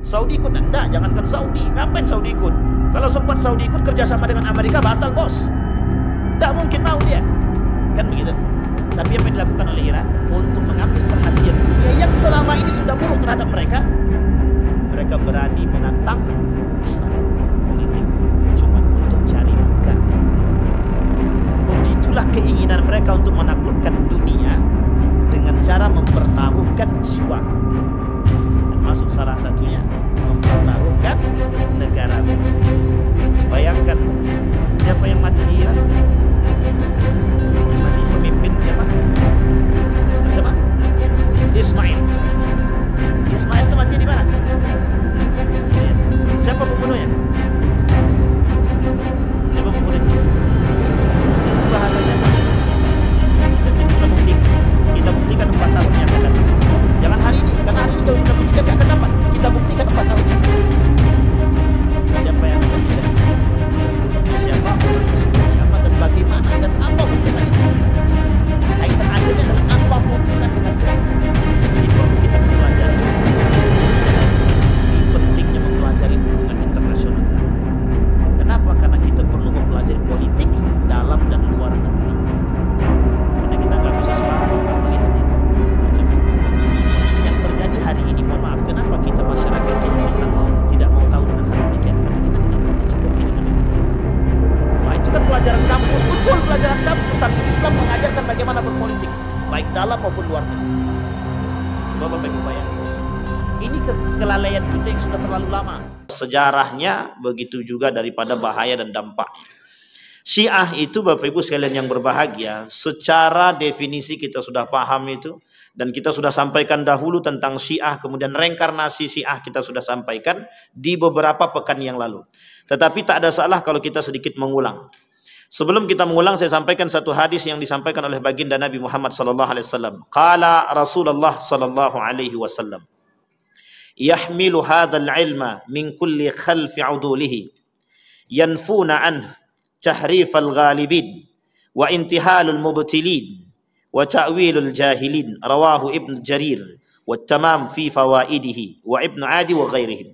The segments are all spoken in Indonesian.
Saudi ikut? Enggak, jangankan Saudi. Ngapain Saudi ikut? Kalau sempat Saudi ikut kerjasama dengan Amerika, batal bos. Enggak mungkin mau dia. Kan begitu. Tapi apa yang dilakukan oleh Iran untuk mengambil perhatian dunia yang selama ini sudah buruk terhadap mereka, mereka berani menantang Islam politik cuma untuk cari muka. Begitulah keinginan mereka untuk menaklukkan dunia dengan cara mempertaruhkan jiwa, termasuk salah satunya mempertaruhkan negara mereka. Bayangkan siapa yang mati di Iran? Yang mati pemimpin siapa? Siapa? Ismail. Ismail itu mati di mana? Siapa pembunuhnya? Siapa pembunuhnya? Itu bahasa siapa? Kita buktikan. Kita buktikan 4 tahun yang akan datang. Jangan hari ini, karena hari ini kalau kita buktikan tidak akan dapat. Kita buktikan 4 tahun yang akan datang. Siapa yang akan buktikan? Pembunuhnya siapa? Orangnya seperti apa dan bagaimana dan apa hubungan itu? Kaitan akhirnya adalah apa hubungan dengan itu? Jadi perlu kita mempelajari. Ini pentingnya mempelajari hubungan internasional. Kenapa? Karena kita perlu mempelajari politik dalam dan luar negeri. Karena kita nggak bisa sembarangan melihat itu. Yang terjadi hari ini, mohon maaf, kenapa kita masyarakat kita tidak mau tahu dengan hal demikian? Karena kita tidak pernah dicukupi dengan demikian. Nah, itu kan pelajaran kampus, betul pelajaran kampus, tapi Islam mengajarkan bagaimana berpolitik, baik dalam maupun luar negeri. Coba Bapak Ibu bayangkan. Ini kelalaian kita yang sudah terlalu lama. Sejarahnya begitu juga daripada bahaya dan dampaknya. Syiah itu Bapak Ibu sekalian yang berbahagia, secara definisi kita sudah paham itu. Dan kita sudah sampaikan dahulu tentang Syiah, kemudian reinkarnasi Syiah kita sudah sampaikan di beberapa pekan yang lalu. Tetapi tak ada salah kalau kita sedikit mengulang. Sebelum kita mengulang, saya sampaikan satu hadis yang disampaikan oleh baginda Nabi Muhammad sallallahu alaihi wasallam. Qala Rasulullah sallallahu alaihi wasallam, "Yahmilu hadzal ilma min kulli khalfi udulihi, yanfuna anhu tahrifal ghalibin wa intihalul mubtilin wa ta'wilul jahilin." Rawahu Ibn Jarir wa tamam fi fawaidihi wa Ibn Adi wa ghairihim.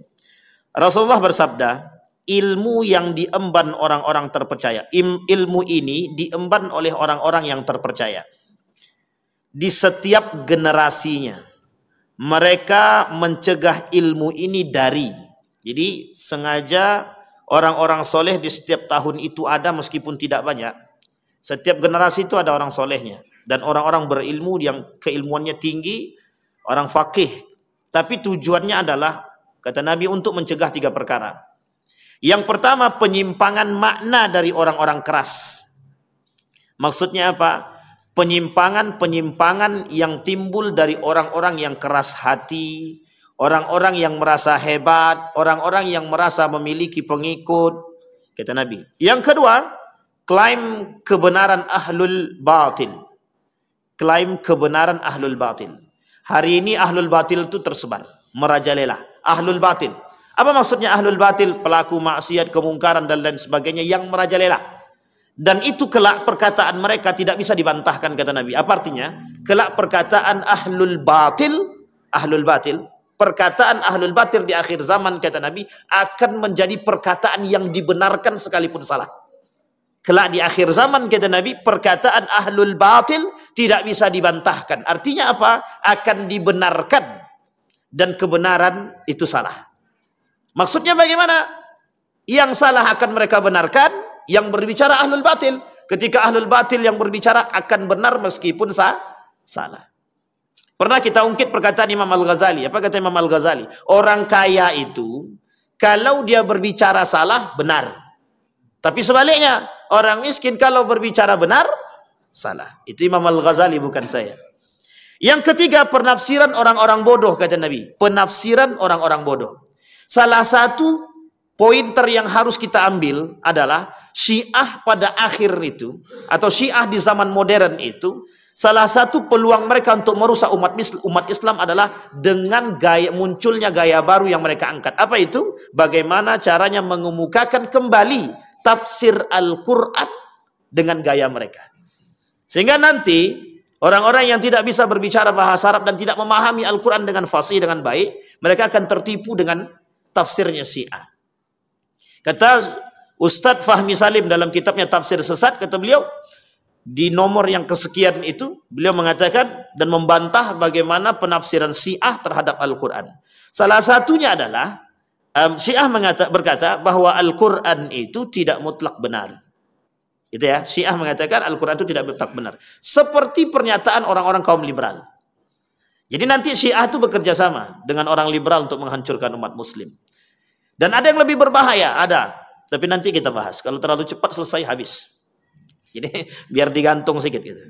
Rasulullah bersabda, ilmu yang diemban orang-orang terpercaya, ilmu ini diemban oleh orang-orang yang terpercaya di setiap generasinya. Mereka mencegah ilmu ini dari, jadi sengaja orang-orang soleh di setiap tahun itu ada, meskipun tidak banyak. Setiap generasi itu ada orang solehnya dan orang-orang berilmu yang keilmuannya tinggi, orang faqih. Tapi tujuannya adalah, kata Nabi, untuk mencegah 3 perkara. Yang pertama, penyimpangan makna dari orang-orang keras. Maksudnya apa? Penyimpangan yang timbul dari orang-orang yang keras hati, orang-orang yang merasa hebat, orang-orang yang merasa memiliki pengikut, kata Nabi. Yang kedua, klaim kebenaran ahlul batil. Klaim kebenaran ahlul batil. Hari ini ahlul batil itu tersebar, merajalela. Ahlul batil. Apa maksudnya ahlul batil? Pelaku maksiat, kemungkaran dan lain sebagainya yang merajalela. Dan itu kelak perkataan mereka tidak bisa dibantahkan, kata Nabi. Apa artinya? Kelak perkataan ahlul batil, perkataan ahlul batil di akhir zaman, kata Nabi, akan menjadi perkataan yang dibenarkan sekalipun salah. Kelak di akhir zaman, kata Nabi, perkataan ahlul batil tidak bisa dibantahkan. Artinya apa? Akan dibenarkan dan kebenaran itu salah. Maksudnya bagaimana? Yang salah akan mereka benarkan, yang berbicara ahlul batil. Ketika ahlul batil yang berbicara akan benar meskipun salah. Pernah kita ungkit perkataan Imam Al-Ghazali. Apa kata Imam Al-Ghazali? Orang kaya itu kalau dia berbicara salah, benar. Tapi sebaliknya, orang miskin kalau berbicara benar, salah. Itu Imam Al-Ghazali, bukan saya. Yang ketiga, penafsiran orang-orang bodoh, kata Nabi. Penafsiran orang-orang bodoh. Salah satu pointer yang harus kita ambil adalah Syiah pada akhir itu, atau Syiah di zaman modern itu, salah satu peluang mereka untuk merusak umat Islam adalah dengan munculnya gaya baru yang mereka angkat. Apa itu? Bagaimana caranya mengemukakan kembali tafsir Al-Quran dengan gaya mereka. Sehingga nanti orang-orang yang tidak bisa berbicara bahasa Arab dan tidak memahami Al-Quran dengan fasih, dengan baik, mereka akan tertipu dengan tafsirnya Syiah. Kata Ustadz Fahmi Salim dalam kitabnya Tafsir Sesat, kata beliau, di nomor yang kesekian itu, beliau mengatakan dan membantah bagaimana penafsiran Syiah terhadap Al-Quran. Salah satunya adalah, Syiah berkata bahwa Al-Quran itu tidak mutlak benar. Itu ya, Syiah mengatakan Al-Quran itu tidak mutlak benar. Seperti pernyataan orang-orang kaum liberal. Jadi nanti Syiah itu bekerja sama dengan orang liberal untuk menghancurkan umat muslim. Dan ada yang lebih berbahaya, ada. Tapi nanti kita bahas. Kalau terlalu cepat selesai habis. Jadi biar digantung sedikit gitu.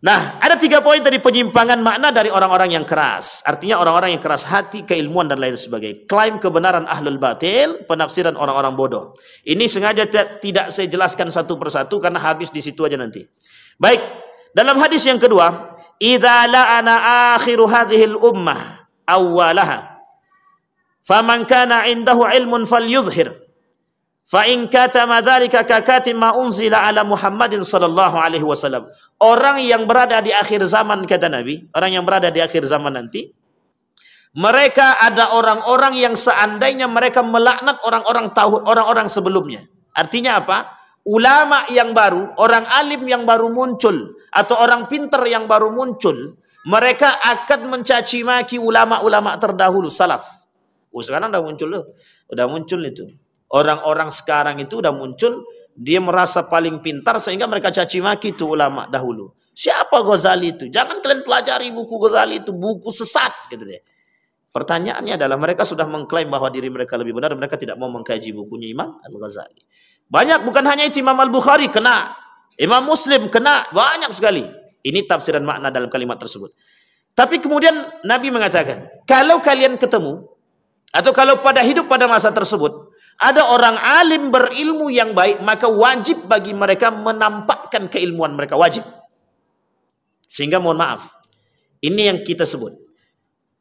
Nah, ada 3 poin tadi penyimpangan makna dari orang-orang yang keras. Artinya orang-orang yang keras hati, keilmuan dan lain sebagainya. Klaim kebenaran ahlul batil, penafsiran orang-orang bodoh. Ini sengaja tidak saya jelaskan satu persatu karena habis di situ aja nanti. Baik, dalam hadis yang kedua, idza la'ana akhiru hadhil ummah awwalaha faman kana indahu ilmun falyuzhir fa in katama dzalika kakatim ma unzila ala Muhammadin sallallahu alaihi wasallam. Orang yang berada di akhir zaman, kata Nabi, orang yang berada di akhir zaman nanti, mereka ada orang-orang yang seandainya mereka melaknat orang-orang sebelumnya. Artinya apa? Ulama yang baru, orang alim yang baru muncul atau orang pintar yang baru muncul, mereka akan mencaci maki ulama-ulama terdahulu salaf. Sekarang udah muncul itu. Orang-orang sekarang itu udah muncul, dia merasa paling pintar sehingga mereka caci maki itu ulama dahulu. Siapa Ghazali itu? Jangan kalian pelajari buku Ghazali itu, buku sesat gitu deh. Pertanyaannya adalah mereka sudah mengklaim bahwa diri mereka lebih benar, mereka tidak mau mengkaji bukunya Imam Al-Ghazali. Banyak, bukan hanya itu, Imam Al-Bukhari kena, Imam Muslim kena, banyak sekali. Ini tafsiran makna dalam kalimat tersebut. Tapi kemudian Nabi mengatakan, kalau kalian ketemu atau kalau pada hidup pada masa tersebut ada orang alim berilmu yang baik, maka wajib bagi mereka menampakkan keilmuan mereka, wajib. Sehingga mohon maaf, ini yang kita sebut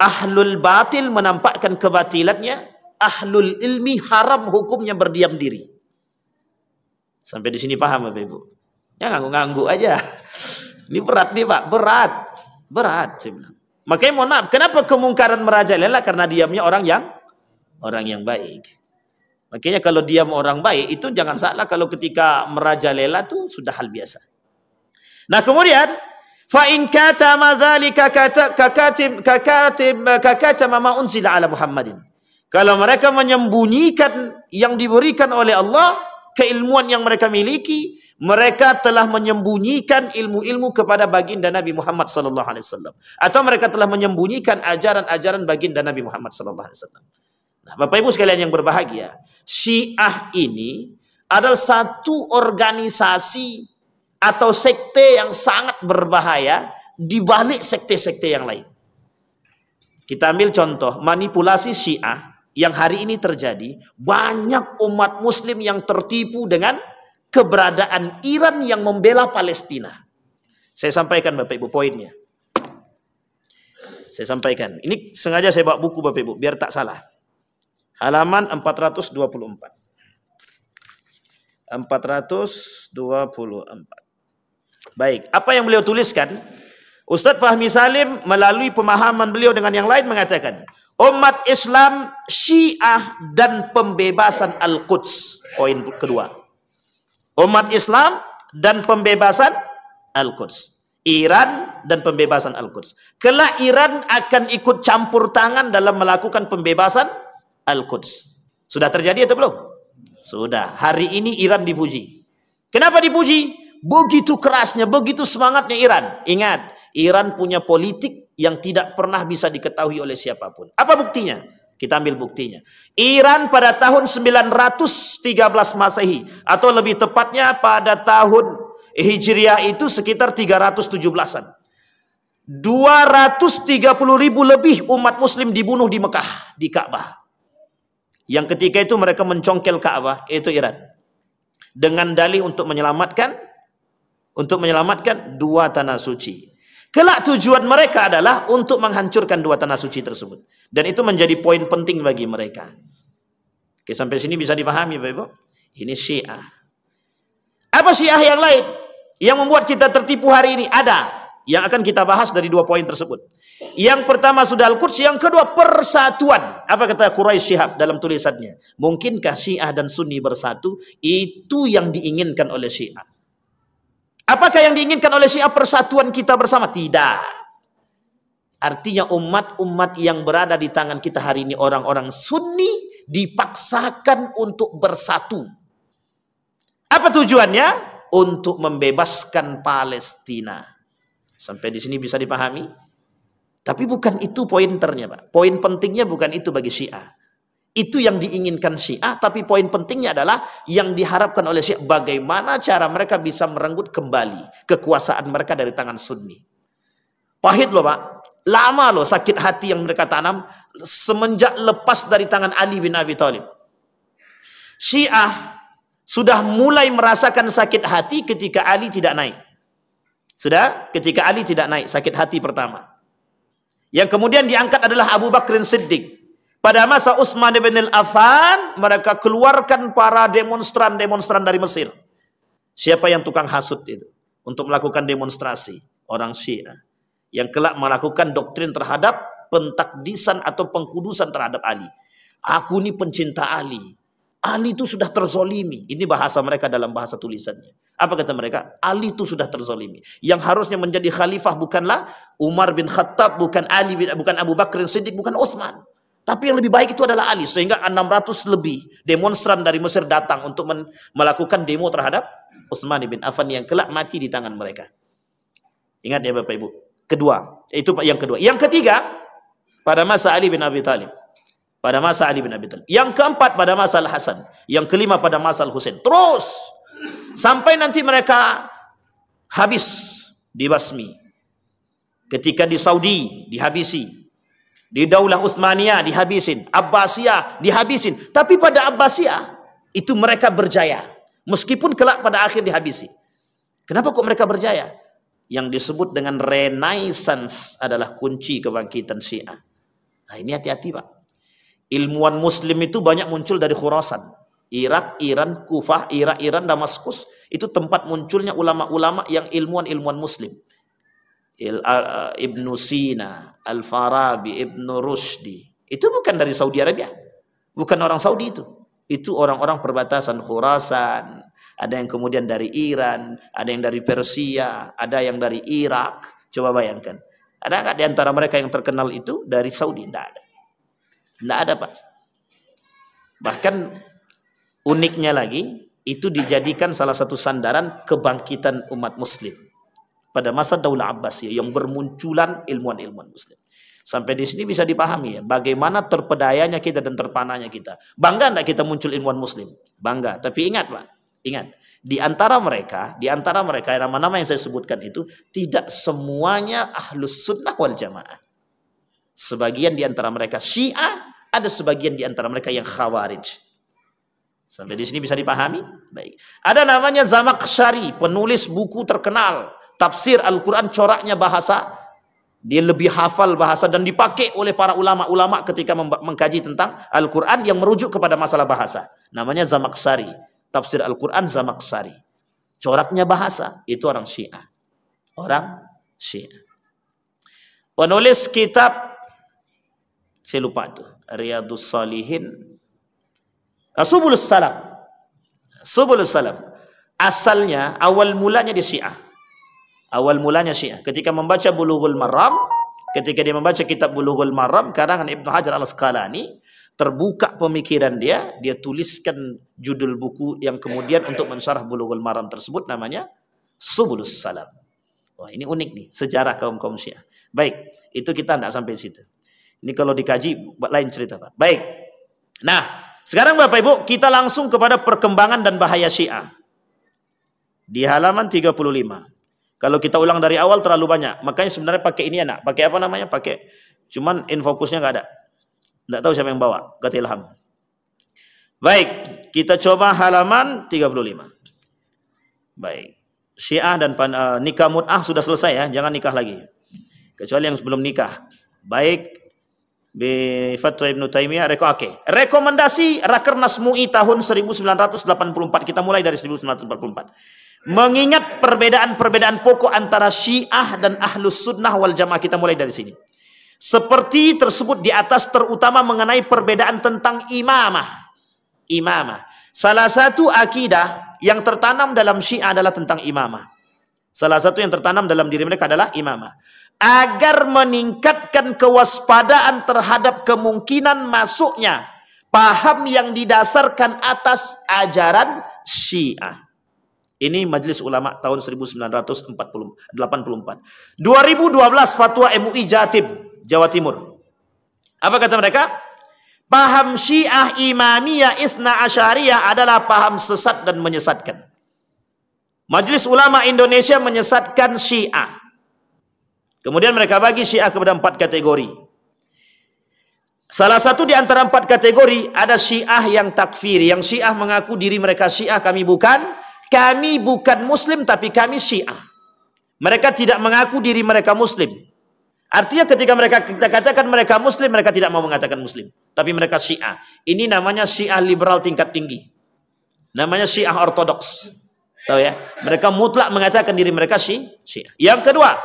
ahlul batil menampakkan kebatilannya, ahlul ilmi haram hukumnya berdiam diri. Sampai di sini paham Bapak Ibu? Ya ngangguk-ngangguk aja. Ini berat nih Pak, berat saya bilang. Makanya mohon maaf, kenapa kemungkaran merajalela? Karena diamnya orang yang baik. Makanya kalau diam orang baik itu jangan salah, kalau ketika merajalela itu sudah hal biasa. Nah kemudian fa in katama dzalika kakatama ma unzila ala Muhammadin. Kalau mereka menyembunyikan yang diberikan oleh Allah, keilmuan yang mereka miliki, mereka telah menyembunyikan ilmu-ilmu kepada baginda Nabi Muhammad sallallahu alaihi wasallam, atau mereka telah menyembunyikan ajaran-ajaran baginda Nabi Muhammad sallallahu alaihi wasallam. Nah, Bapak Ibu sekalian yang berbahagia, Syiah ini adalah satu organisasi atau sekte yang sangat berbahaya di balik sekte-sekte yang lain. Kita ambil contoh manipulasi Syiah yang hari ini terjadi. Banyak umat muslim yang tertipu dengan keberadaan Iran yang membela Palestina. Saya sampaikan Bapak Ibu poinnya. Saya sampaikan. Ini sengaja saya bawa buku Bapak Ibu biar tak salah. Halaman 424. 424. Baik, apa yang beliau tuliskan? Ustadz Fahmi Salim melalui pemahaman beliau dengan yang lain mengatakan, umat Islam, Syiah dan pembebasan Al-Quds. Poin kedua. Umat Islam dan pembebasan Al-Quds. Iran dan pembebasan Al-Quds. Kelak Iran akan ikut campur tangan dalam melakukan pembebasan Al-Quds. Sudah terjadi atau belum? Sudah. Hari ini Iran dipuji. Kenapa dipuji? Begitu kerasnya, begitu semangatnya Iran. Ingat, Iran punya politik yang tidak pernah bisa diketahui oleh siapapun. Apa buktinya? Kita ambil buktinya. Iran pada tahun 913 Masehi, atau lebih tepatnya pada tahun Hijriah itu sekitar 317-an. 230.000 lebih umat muslim dibunuh di Mekah, di Ka'bah. Yang ketika itu mereka mencongkel Ka'bah, itu Iran. Dengan dalih untuk menyelamatkan dua tanah suci. Kelak tujuan mereka adalah untuk menghancurkan dua tanah suci tersebut. Dan itu menjadi poin penting bagi mereka. Oke, sampai sini bisa dipahami Bapak Ibu? Ini Syiah. Apa Syiah yang lain yang membuat kita tertipu hari ini? Ada yang akan kita bahas dari dua poin tersebut. Yang pertama sudah Al-Quds, yang kedua persatuan. Apa kata Quraisy Shihab dalam tulisannya? Mungkinkah Syiah dan Sunni bersatu? Itu yang diinginkan oleh Syiah. Apakah yang diinginkan oleh Syiah persatuan kita bersama? Tidak. Artinya umat-umat yang berada di tangan kita hari ini, orang-orang Sunni, dipaksakan untuk bersatu. Apa tujuannya? Untuk membebaskan Palestina. Sampai di sini bisa dipahami? Tapi bukan itu pointernya, Pak. Poin pentingnya bukan itu bagi Syiah. Itu yang diinginkan Syiah, tapi poin pentingnya adalah yang diharapkan oleh Syiah, bagaimana cara mereka bisa merenggut kembali kekuasaan mereka dari tangan Sunni. Pahit loh, Pak. Lama loh sakit hati yang mereka tanam semenjak lepas dari tangan Ali bin Abi Thalib. Syiah sudah mulai merasakan sakit hati ketika Ali tidak naik. Sudah ketika Ali tidak naik, sakit hati pertama. Yang kemudian diangkat adalah Abu Bakr Siddiq. Pada masa Utsman bin Affan, mereka keluarkan para demonstran dari Mesir. Siapa yang tukang hasut itu? Untuk melakukan demonstrasi. Orang Syiah. Yang kelak melakukan doktrin terhadap pentakdisan atau pengkudusan terhadap Ali. Aku ini pencinta Ali. Ali itu sudah terzolimi. Ini bahasa mereka dalam bahasa tulisannya. Apa kata mereka? Ali itu sudah terzolimi. Yang harusnya menjadi khalifah bukanlah Umar bin Khattab, bukan bukan Abu Bakr Siddiq, bukan Utsman. Tapi yang lebih baik itu adalah Ali. Sehingga 600 lebih demonstran dari Mesir datang untuk melakukan demo terhadap Utsman bin Affan yang kelak mati di tangan mereka. Ingat ya Bapak Ibu. Kedua, itu yang kedua. Yang ketiga, pada masa Ali bin Abi Thalib. Pada masa Ali bin Abi Thalib. Yang keempat pada masa Al-Hasan. Yang kelima pada masa Al-Husain. Terus sampai nanti mereka habis dibasmi. Ketika di Saudi dihabisi, di Daulah Utsmaniyah dihabisin, Abbasiyah dihabisin. Tapi pada Abbasiyah itu mereka berjaya, meskipun kelak pada akhir dihabisi. Kenapa kok mereka berjaya? Yang disebut dengan Renaissance adalah kunci kebangkitan Syiah. Nah, ini hati-hati, Pak. Ilmuwan Muslim itu banyak muncul dari Khurasan, Irak, Iran, Kufah, Iran, Damaskus. Itu tempat munculnya ulama-ulama yang ilmuwan Muslim. Ibnu Sina, Al-Farabi, Ibnu Rushdi. Itu bukan dari Saudi Arabia. Bukan orang Saudi itu. Itu orang-orang perbatasan Khurasan. Ada yang kemudian dari Iran, ada yang dari Persia, ada yang dari Irak. Coba bayangkan. Ada nggak di antara mereka yang terkenal itu dari Saudi? Tidak ada. Tidak ada, Pak. Bahkan uniknya lagi, itu dijadikan salah satu sandaran kebangkitan umat Muslim pada masa Daulah Abbasiyah yang bermunculan ilmuwan Muslim. Sampai di sini bisa dipahami ya, bagaimana terpedayanya kita dan terpanahnya kita. Bangga enggak kita muncul ilmuwan Muslim? Bangga. Tapi ingat, Pak, ingat, di antara mereka nama-nama yang saya sebutkan itu tidak semuanya Ahlus Sunnah wal Jamaah. Sebagian di antara mereka Syiah, ada sebagian di antara mereka yang Khawarij. Sampai di sini bisa dipahami? Baik. Ada namanya Zamakhsyari, penulis buku terkenal, tafsir Al-Quran, coraknya bahasa. Dia lebih hafal bahasa dan dipakai oleh para ulama-ulama ketika mengkaji tentang Al-Quran yang merujuk kepada masalah bahasa. Namanya Zamakhsyari, tafsir Al-Quran Zamakhsyari. Coraknya bahasa, itu orang Syiah. Orang Syiah. Penulis kitab, saya lupa itu, Riyadhus Shalihin, Subulus Salam. Subulus Salam. Asalnya, awal mulanya di Syiah. Awal mulanya Syiah. Ketika membaca Bulughul Maram, ketika dia membaca kitab Bulughul Maram, karangan Ibnu Hajar Al-Asqalani, terbuka pemikiran dia tuliskan judul buku yang kemudian untuk mensyarah Bulughul Maram tersebut namanya Subulus Salam. Wah, ini unik nih, sejarah kaum Syiah. Baik, itu kita tidak sampai situ. Ini kalau dikaji lain cerita, Pak. Baik. Nah, sekarang Bapak Ibu, kita langsung kepada perkembangan dan bahaya Syiah. Di halaman 35. Kalau kita ulang dari awal terlalu banyak. Makanya sebenarnya pakai ini anak. Pakai apa namanya? Pakai. Cuman infokusnya nggak ada. Nggak tahu siapa yang bawa. Kata Ilham. Baik. Kita coba halaman 35. Baik. Syiah dan nikah mut'ah sudah selesai ya. Jangan nikah lagi. Kecuali yang sebelum nikah. Baik. Bi Fatwa Ibnu Taimiyah. Rekomendasi Rakernas MUI tahun 1984. Kita mulai dari 1944. Mengingat perbedaan-perbedaan pokok antara Syiah dan Ahlus Sunnah wal Jamaah, kita mulai dari sini. Seperti tersebut di atas, terutama mengenai perbedaan tentang imamah. Salah satu akidah yang tertanam dalam Syiah adalah tentang imamah. Salah satu yang tertanam dalam diri mereka adalah imamah. Agar meningkatkan kewaspadaan terhadap kemungkinan masuknya paham yang didasarkan atas ajaran Syiah. Ini Majelis Ulama tahun 1984. 2012 fatwa MUI Jatim, Jawa Timur. Apa kata mereka? Paham Syiah Imamiyah Itsna Asyariyah adalah paham sesat dan menyesatkan. Majelis Ulama Indonesia menyesatkan Syiah. Kemudian mereka bagi Syiah kepada 4 kategori. Salah satu di antara 4 kategori ada Syiah yang takfiri, yang Syiah mengaku diri mereka Syiah, kami bukan Muslim tapi kami Syiah. Mereka tidak mengaku diri mereka Muslim. Artinya ketika kita katakan mereka Muslim, mereka tidak mau mengatakan Muslim, tapi mereka Syiah. Ini namanya Syiah liberal tingkat tinggi. Namanya Syiah ortodoks. Tahu ya? Mereka mutlak mengatakan diri mereka Syiah. Yang kedua,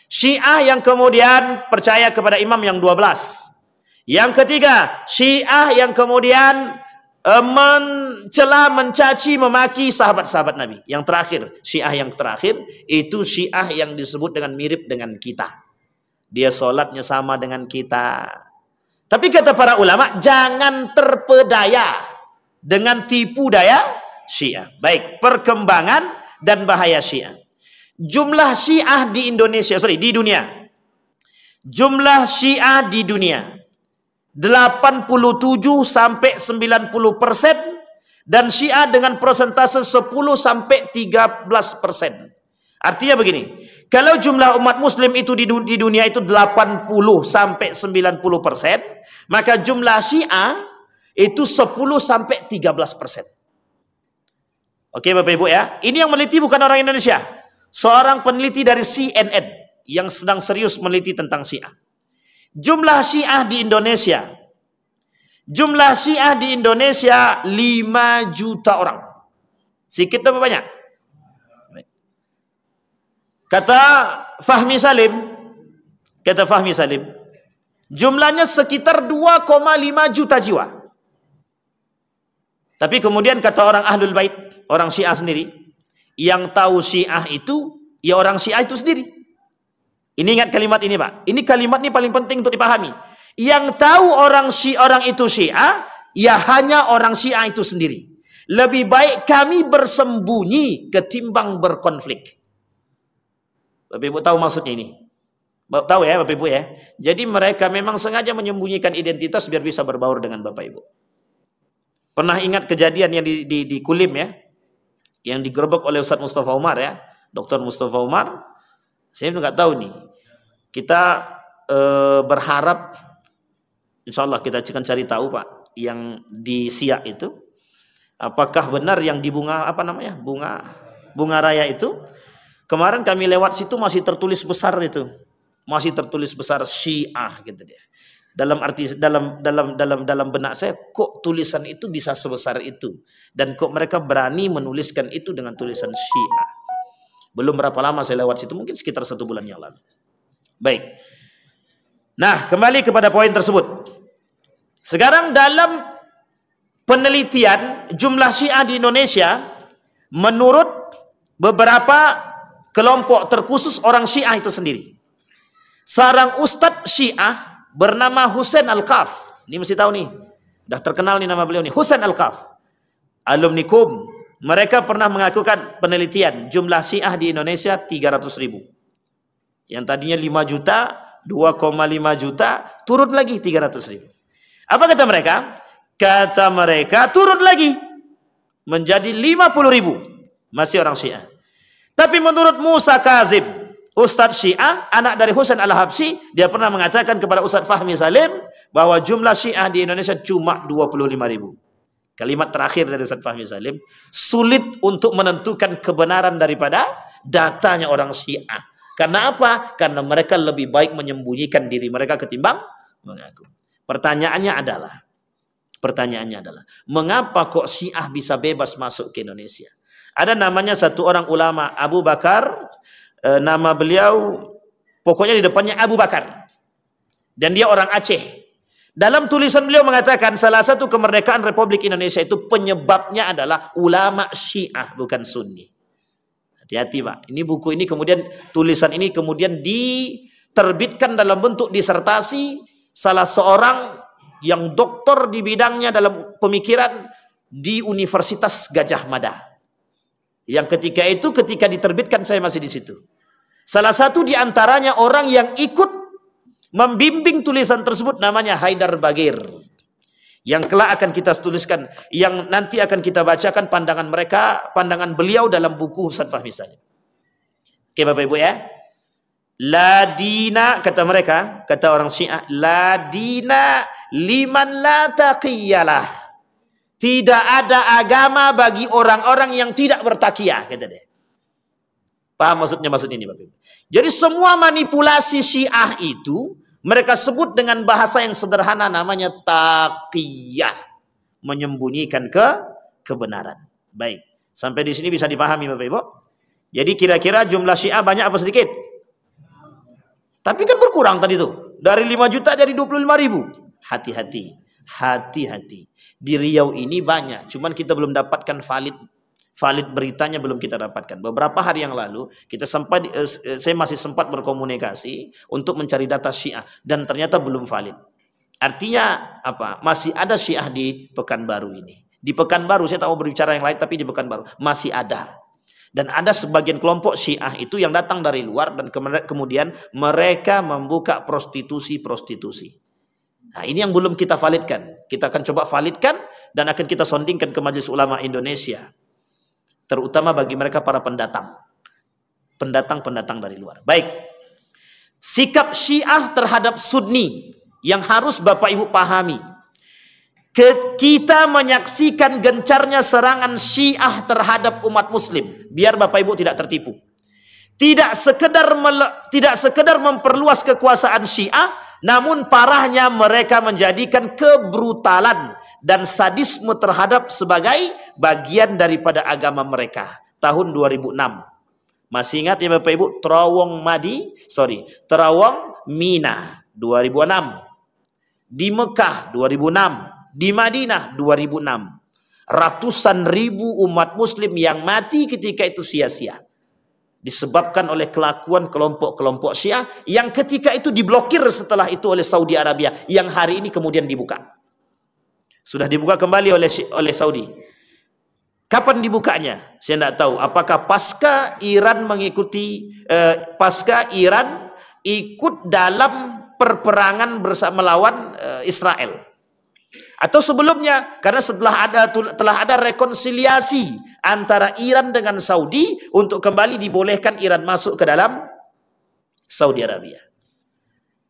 Syiah yang kemudian percaya kepada imam yang 12. Yang ketiga, Syiah yang kemudian mencela, mencaci, memaki sahabat-sahabat Nabi. Yang terakhir, Syiah yang terakhir itu Syiah yang disebut dengan mirip dengan kita. Dia solatnya sama dengan kita. Tapi kata para ulama, jangan terpedaya dengan tipu daya Syiah. Baik, perkembangan dan bahaya Syiah. Jumlah Syiah di Indonesia, di dunia. Jumlah Syiah di dunia 87 sampai 90% dan Syiah dengan persentase 10 sampai 13%. Artinya begini, kalau jumlah umat muslim itu di dunia itu 80 sampai 90%, maka jumlah Syiah itu 10 sampai 13%. Oke Bapak Ibu ya, ini yang meneliti bukan orang Indonesia. Seorang peneliti dari CNN yang sedang serius meneliti tentang Syiah. Jumlah Syiah di Indonesia. Jumlah Syiah di Indonesia 5 juta orang. Sedikit atau banyak? Kata Fahmi Salim, jumlahnya sekitar 2,5 juta jiwa. Tapi kemudian kata orang Ahlul Bait, orang Syiah sendiri, yang tahu Syiah itu, ya orang Syiah itu sendiri. Ini ingat kalimat ini Pak. Ini kalimat ini paling penting untuk dipahami. Yang tahu orang itu Syiah, ya hanya orang Syiah itu sendiri. Lebih baik kami bersembunyi ketimbang berkonflik. Bapak Ibu tahu maksudnya ini? Tahu ya Bapak Ibu ya? Jadi mereka memang sengaja menyembunyikan identitas biar bisa berbaur dengan Bapak Ibu. Pernah ingat kejadian yang di Kulim ya? Yang digerebek oleh Ustaz Mustafa Umar ya? Dr. Mustafa Umar. Saya nggak tahu nih. Kita berharap, insya Allah kita akan cari tahu Pak, yang di Siak itu, apakah benar yang di bunga raya itu? Kemarin kami lewat situ masih tertulis besar itu, masih tertulis besar Syiah gitu dia. Dalam arti dalam benak saya, kok tulisan itu bisa sebesar itu dan kok mereka berani menuliskan itu dengan tulisan Syiah. Belum berapa lama saya lewat situ, mungkin sekitar 1 bulan yang lalu. Baik. Nah, kembali kepada poin tersebut. Sekarang dalam penelitian jumlah Syiah di Indonesia, menurut beberapa kelompok terkhusus orang Syiah itu sendiri, seorang ustadz Syiah bernama Husain Al-Kaf. Ini mesti tahu nih, dah terkenal nih nama beliau nih, Husain Al-Kaf, alumni KUM. Mereka pernah mengakukan penelitian jumlah Syiah di Indonesia 300.000. Yang tadinya 5 juta, 2,5 juta, turun lagi 300.000. Apa kata mereka? Kata mereka turun lagi menjadi 50.000. Masih orang Syiah. Tapi menurut Musa Kazim, Ustadz Syiah, anak dari Husain Al-Habsyi, dia pernah mengatakan kepada Ustadz Fahmi Salim bahwa jumlah Syiah di Indonesia cuma 25.000. Kalimat terakhir dari Ustadz Fahmi Salim, sulit untuk menentukan kebenaran daripada datanya orang Syiah. Karena apa? Karena mereka lebih baik menyembunyikan diri mereka ketimbang mengaku. Pertanyaannya adalah, mengapa kok Syiah bisa bebas masuk ke Indonesia? Ada namanya satu orang ulama, Abu Bakar, nama beliau pokoknya di depannya Abu Bakar. Dan dia orang Aceh. Dalam tulisan beliau mengatakan salah satu kemerdekaan Republik Indonesia itu penyebabnya adalah ulama Syiah, bukan Sunni. Hati-hati Pak. Ini buku ini kemudian, tulisan ini kemudian diterbitkan dalam bentuk disertasi salah seorang yang doktor di bidangnya dalam pemikiran di Universitas Gadjah Mada. Yang ketika diterbitkan saya masih di situ. Salah satu di antaranya orang yang ikut membimbing tulisan tersebut namanya Haidar Bagir. Yang kelak akan kita tuliskan, yang nanti akan kita bacakan pandangan beliau dalam buku Ustaz Fahmi misalnya. Oke Bapak Ibu ya. La dina, kata mereka, kata orang Syiah, la dina liman la taqiyalah. Tidak ada agama bagi orang-orang yang tidak bertakiyah, kata dia. Paham maksudnya ini Bapak Ibu? Jadi semua manipulasi Syiah itu mereka sebut dengan bahasa yang sederhana namanya taqiyah, menyembunyikan kebenaran. Baik, sampai di sini bisa dipahami Bapak Ibu. Jadi kira-kira jumlah Syiah banyak apa sedikit? Tapi kan berkurang tadi tuh. Dari 5 juta jadi 25.000. Hati-hati. Hati-hati. Di Riau ini banyak. Cuman kita belum dapatkan valid beritanya, belum kita dapatkan. Beberapa hari yang lalu saya masih sempat berkomunikasi untuk mencari data Syiah dan ternyata belum valid. Artinya apa? Masih ada Syiah di Pekanbaru ini. Di Pekanbaru, saya tahu berbicara yang lain, tapi di Pekanbaru masih ada. Dan ada sebagian kelompok Syiah itu yang datang dari luar dan kemudian mereka membuka prostitusi. Nah, ini yang belum kita validkan. Kita akan coba validkan dan akan kita sondingkan ke Majelis Ulama Indonesia. Terutama bagi mereka para pendatang dari luar. Baik, sikap Syiah terhadap Sunni yang harus Bapak Ibu pahami. Kita menyaksikan gencarnya serangan Syiah terhadap umat Muslim. Biar Bapak Ibu tidak tertipu. Tidak sekedar memperluas kekuasaan Syiah, namun parahnya mereka menjadikan kebrutalan dan sadisme terhadap sebagai bagian daripada agama mereka. Tahun 2006. Masih ingat ya Bapak Ibu? Terawang Mina 2006. Di Mekah 2006. Di Madinah 2006. Ratusan ribu umat Muslim yang mati ketika itu sia-sia. Disebabkan oleh kelakuan kelompok-kelompok Syiah yang ketika itu diblokir setelah itu oleh Saudi Arabia, yang hari ini kemudian dibuka. Sudah dibuka kembali oleh Saudi. Kapan dibukanya? Saya tidak tahu. Apakah pasca Iran ikut dalam perperangan melawan Israel? Atau sebelumnya, karena telah ada rekonsiliasi antara Iran dengan Saudi untuk kembali dibolehkan Iran masuk ke dalam Saudi Arabia.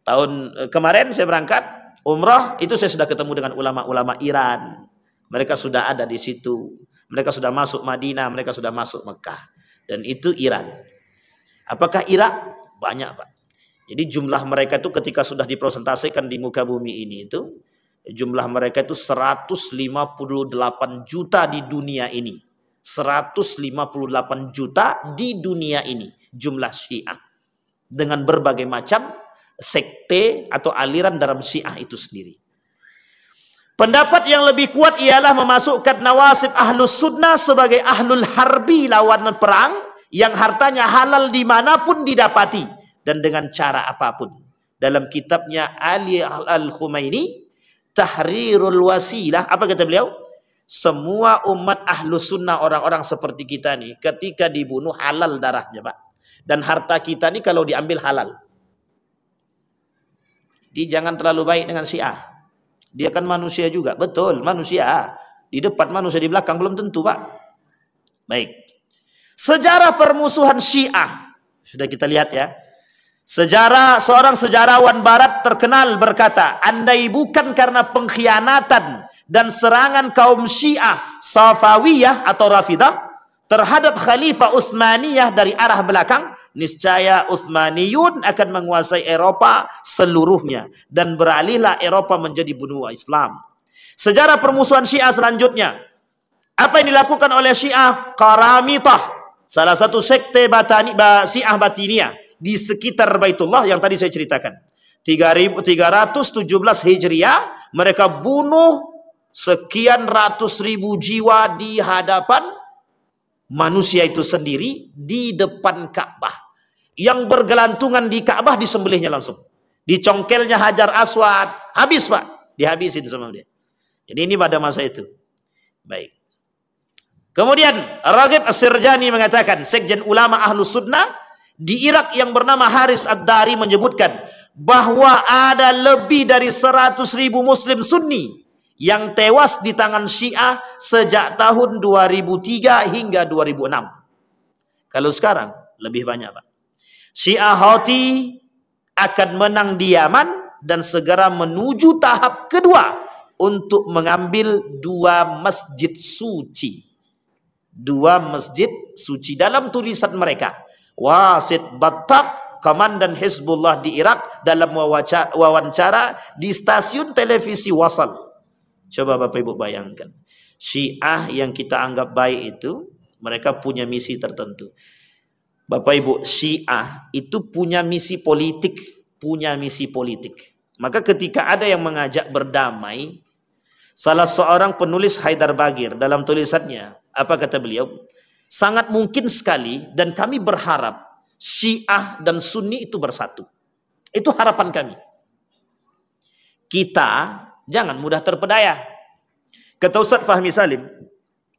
Tahun kemarin saya berangkat umrah, itu saya sudah ketemu dengan ulama-ulama Iran. Mereka sudah ada di situ. Mereka sudah masuk Madinah, mereka sudah masuk Mekah. Dan itu Iran. Apakah Irak? Banyak Pak. Jadi jumlah mereka itu ketika sudah dipresentasikan di muka bumi ini itu, jumlah mereka itu 158 juta di dunia ini. 158 juta di dunia ini jumlah Syiah. Dengan berbagai macam sekte atau aliran dalam Syiah itu sendiri. Pendapat yang lebih kuat ialah memasukkan Nawasib Ahlus Sunnah sebagai Ahlul Harbi, lawan perang, yang hartanya halal dimanapun didapati dan dengan cara apapun. Dalam kitabnya Ali Al-Khumaini, Tahrirul Wasilah, apa kata beliau? Semua umat Ahlus Sunnah, orang-orang seperti kita nih, ketika dibunuh halal darahnya Pak. Dan harta kita nih kalau diambil halal. Dia jangan terlalu baik dengan Syiah. Dia kan manusia juga. Betul, manusia. Di depan manusia, di belakang belum tentu Pak. Baik. Sejarah permusuhan Syiah. Sudah kita lihat ya. Seorang sejarawan barat terkenal berkata, andai bukan karena pengkhianatan dan serangan kaum Syiah Safawiyah atau Rafidah terhadap Khalifah Utsmaniyah dari arah belakang, niscaya Utsmaniyun akan menguasai Eropa seluruhnya dan beralihlah Eropa menjadi benua Islam. Sejarah permusuhan Syiah selanjutnya. Apa yang dilakukan oleh Syiah Qaramitah, salah satu sekte Syiah Batiniyah di sekitar Baitullah yang tadi saya ceritakan. 1317 Hijriah, mereka bunuh sekian ratus ribu jiwa di hadapan manusia itu sendiri di depan Ka'bah. Yang bergelantungan di Ka'bah disembelihnya langsung. Dicongkelnya Hajar Aswad, habis Pak, dihabisin sama dia. Jadi ini pada masa itu. Baik. Kemudian Raghib As-Sirjani mengatakan, Sekjen Ulama Ahlus Sunnah di Irak yang bernama Haris Ad-Dari menyebutkan bahwa ada lebih dari 100.000 Muslim Sunni yang tewas di tangan Syiah sejak tahun 2003 hingga 2006. Kalau sekarang lebih banyak Pak. Syiah Houthi akan menang di Yaman dan segera menuju tahap kedua untuk mengambil 2 masjid suci. 2 masjid suci. Dalam tulisan mereka, Wasit Battak, komandan Hizbullah di Irak, dalam wawancara di stasiun televisi Wasal. Coba Bapak Ibu bayangkan, Syiah yang kita anggap baik itu, mereka punya misi tertentu. Bapak Ibu, Syiah itu punya misi politik, Maka ketika ada yang mengajak berdamai, salah seorang penulis Haidar Bagir dalam tulisannya, apa kata beliau? Sangat mungkin sekali dan kami berharap Syiah dan Sunni itu bersatu. Itu harapan kami. Kita jangan mudah terpedaya. Kata Ustaz Fahmi Salim,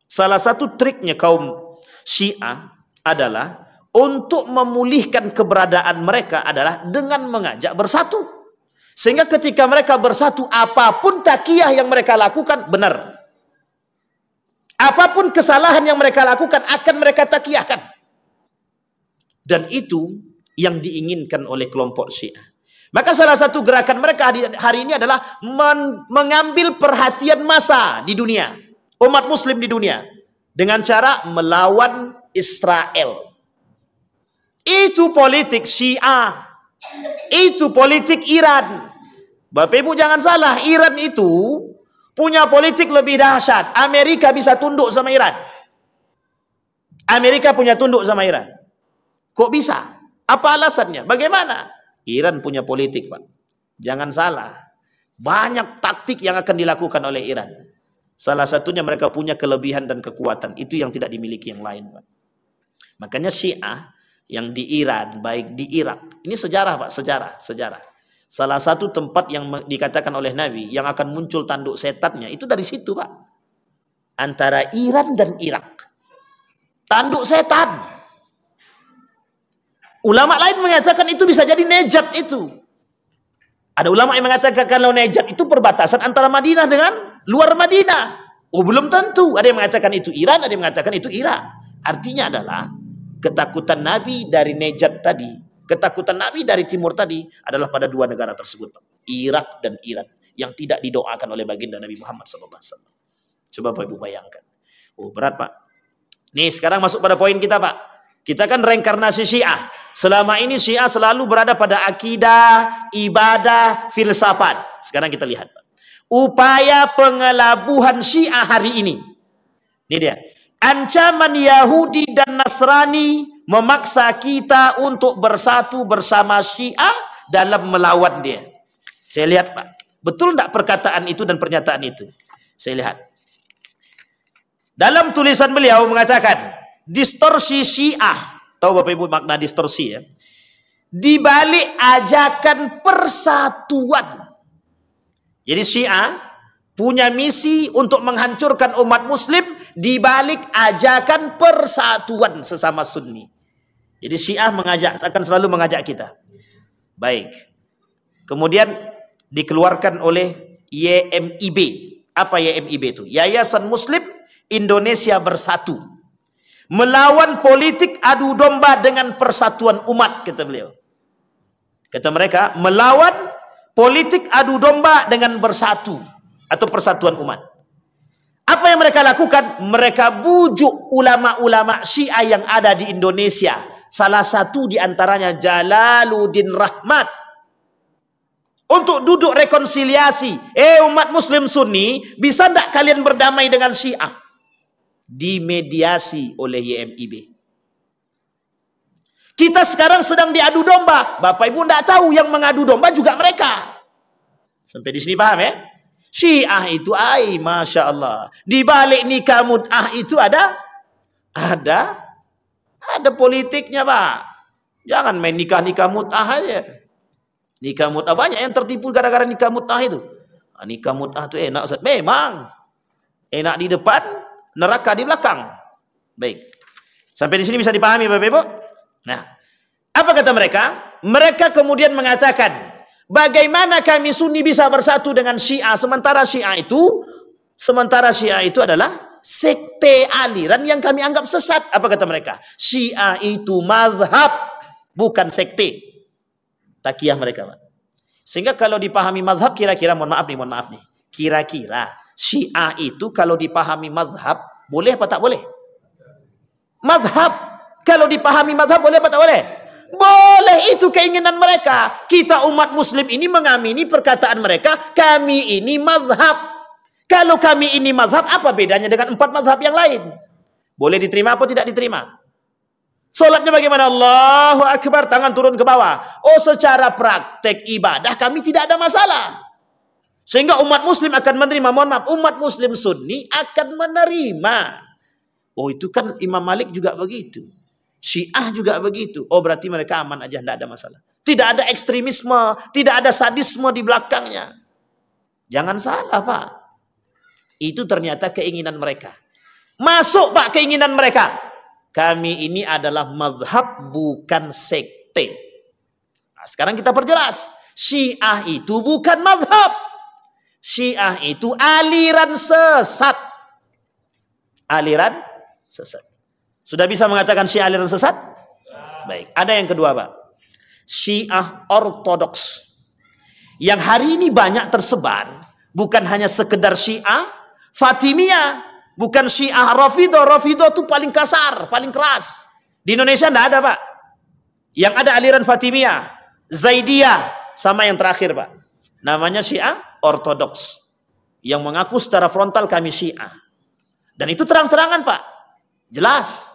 salah satu triknya kaum Syiah adalah untuk memulihkan keberadaan mereka adalah dengan mengajak bersatu. Sehingga ketika mereka bersatu, apapun takiyah yang mereka lakukan benar. Apapun kesalahan yang mereka lakukan akan mereka takiyahkan. Dan itu yang diinginkan oleh kelompok Syiah. Maka salah satu gerakan mereka hari ini adalah mengambil perhatian massa di dunia, umat muslim di dunia, dengan cara melawan Israel. Itu politik Syiah. Itu politik Iran. Bapak Ibu jangan salah, Iran itu punya politik lebih dahsyat. Amerika bisa tunduk sama Iran. Amerika punya tunduk sama Iran. Kok bisa? Apa alasannya? Bagaimana? Iran punya politik, Pak. Jangan salah. Banyak taktik yang akan dilakukan oleh Iran. Salah satunya mereka punya kelebihan dan kekuatan. Itu yang tidak dimiliki yang lain, Pak. Makanya Syiah yang di Iran, baik di Irak. Ini sejarah, Pak. Sejarah. Salah satu tempat yang dikatakan oleh Nabi yang akan muncul tanduk setannya itu dari situ, Pak. Antara Iran dan Irak. Tanduk setan. Ulama lain mengatakan itu bisa jadi Najat itu. Ada ulama yang mengatakan kalau Najat itu perbatasan antara Madinah dengan luar Madinah. Oh, belum tentu. Ada yang mengatakan itu Iran, ada yang mengatakan itu Irak. Artinya adalah ketakutan Nabi dari Najat tadi, ketakutan Nabi dari timur tadi adalah pada 2 negara tersebut, Pak. Irak dan Iran, yang tidak didoakan oleh baginda Nabi Muhammad SAW. Coba Bapak Ibu bayangkan. Oh, berat, Pak. Nih, sekarang masuk pada poin kita, Pak. Kita kan reinkarnasi Syiah. Selama ini Syiah selalu berada pada akidah, ibadah, filsafat. Sekarang kita lihat, Pak. Upaya pengelabuhan Syiah hari ini. Ini dia. Ancaman Yahudi dan Nasrani memaksa kita untuk bersatu bersama Syiah dalam melawan dia. Saya lihat, Pak. Betul tidak perkataan itu dan pernyataan itu? Saya lihat. Dalam tulisan beliau mengatakan, distorsi Syiah. Tahu Bapak Ibu makna distorsi ya? Di balik ajakan persatuan. Jadi Syiah punya misi untuk menghancurkan umat muslim di balik ajakan persatuan sesama Sunni. Jadi Syiah akan selalu mengajak kita. Baik. Kemudian dikeluarkan oleh YMIB. Apa YMIB itu? Yayasan Muslim Indonesia Bersatu. Melawan politik adu domba dengan persatuan umat, kata beliau. Kata mereka, melawan politik adu domba dengan bersatu atau persatuan umat. Apa yang mereka lakukan? Mereka bujuk ulama-ulama Syiah yang ada di Indonesia. Salah satu di antaranya Jalaluddin Rahmat. Untuk duduk rekonsiliasi. Umat muslim Sunni, bisa tidak kalian berdamai dengan Syiah? Dimediasi oleh YMIB. Kita sekarang sedang diadu domba. Bapak Ibu tidak tahu yang mengadu domba juga mereka. Sampai di sini paham ya? Syiah itu Masya Allah. Di balik nikah mut'ah itu ada politiknya Pak. Jangan main nikah mut'ah aja. Nikah mut'ah banyak yang tertipu gara-gara nikah mut'ah itu. Nikah mut'ah itu enak Ustaz. Memang. Enak di depan, neraka di belakang. Baik. Sampai di sini bisa dipahami Bapak Ibu? Nah, apa kata mereka? Mereka kemudian mengatakan, bagaimana kami Sunni bisa bersatu dengan Syiah sementara Syiah itu adalah sekte aliran yang kami anggap sesat. Apa kata mereka? Syiah itu mazhab, bukan sekte. Takiyah mereka, Pak. Sehingga kalau dipahami mazhab, kira-kira mohon maaf nih. Kira-kira Syiah itu kalau dipahami mazhab, boleh apa tak boleh? Mazhab. Kalau dipahami mazhab boleh apa tak boleh? Boleh, itu keinginan mereka. Kita umat muslim ini mengamini perkataan mereka, kami ini mazhab. Kalau kami ini mazhab, apa bedanya dengan 4 mazhab yang lain? Boleh diterima atau tidak diterima? Solatnya bagaimana? Allahu Akbar, tangan turun ke bawah. Oh, secara praktek ibadah kami tidak ada masalah. Sehingga umat muslim akan menerima. Mohon maaf, umat muslim Sunni akan menerima. Oh, itu kan Imam Malik juga begitu. Syiah juga begitu. Oh, berarti mereka aman aja, tidak ada masalah. Tidak ada ekstremisme, tidak ada sadisme di belakangnya. Jangan salah, Pak. Itu ternyata keinginan mereka. Masuk, Pak, keinginan mereka. Kami ini adalah mazhab, bukan sekte. Nah, sekarang kita perjelas. Syiah itu bukan mazhab. Syiah itu aliran sesat. Aliran sesat. Sudah bisa mengatakan Syiah aliran sesat? Baik. Ada yang kedua, Pak. Syiah ortodoks. Yang hari ini banyak tersebar. Bukan hanya sekedar Syiah Fatimiyah. Bukan Syiah Rafidah. Rafidah itu paling kasar, paling keras. Di Indonesia tidak ada, Pak. Yang ada aliran Fatimiyah, Zaidiyah, sama yang terakhir, Pak. Namanya Syiah ortodoks. Yang mengaku secara frontal kami Syiah. Dan itu terang-terangan, Pak. Jelas.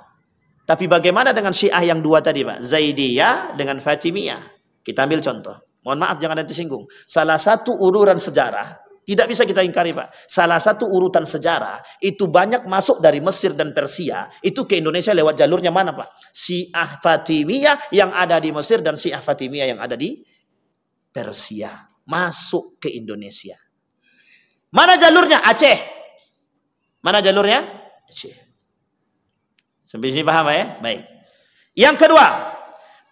Tapi bagaimana dengan Syiah yang dua tadi, Pak? Zaidiyah dengan Fatimiyah. Kita ambil contoh. Mohon maaf, jangan ada tersinggung. Salah satu urutan sejarah, tidak bisa kita ingkari, Pak. Salah satu urutan sejarah, itu banyak masuk dari Mesir dan Persia. Itu ke Indonesia lewat jalurnya mana, Pak? Syiah Fatimiyah yang ada di Mesir dan Syiah Fatimiyah yang ada di Persia. Masuk ke Indonesia. Mana jalurnya? Aceh. Mana jalurnya? Aceh. Sampai sini paham ya? Baik. Yang kedua,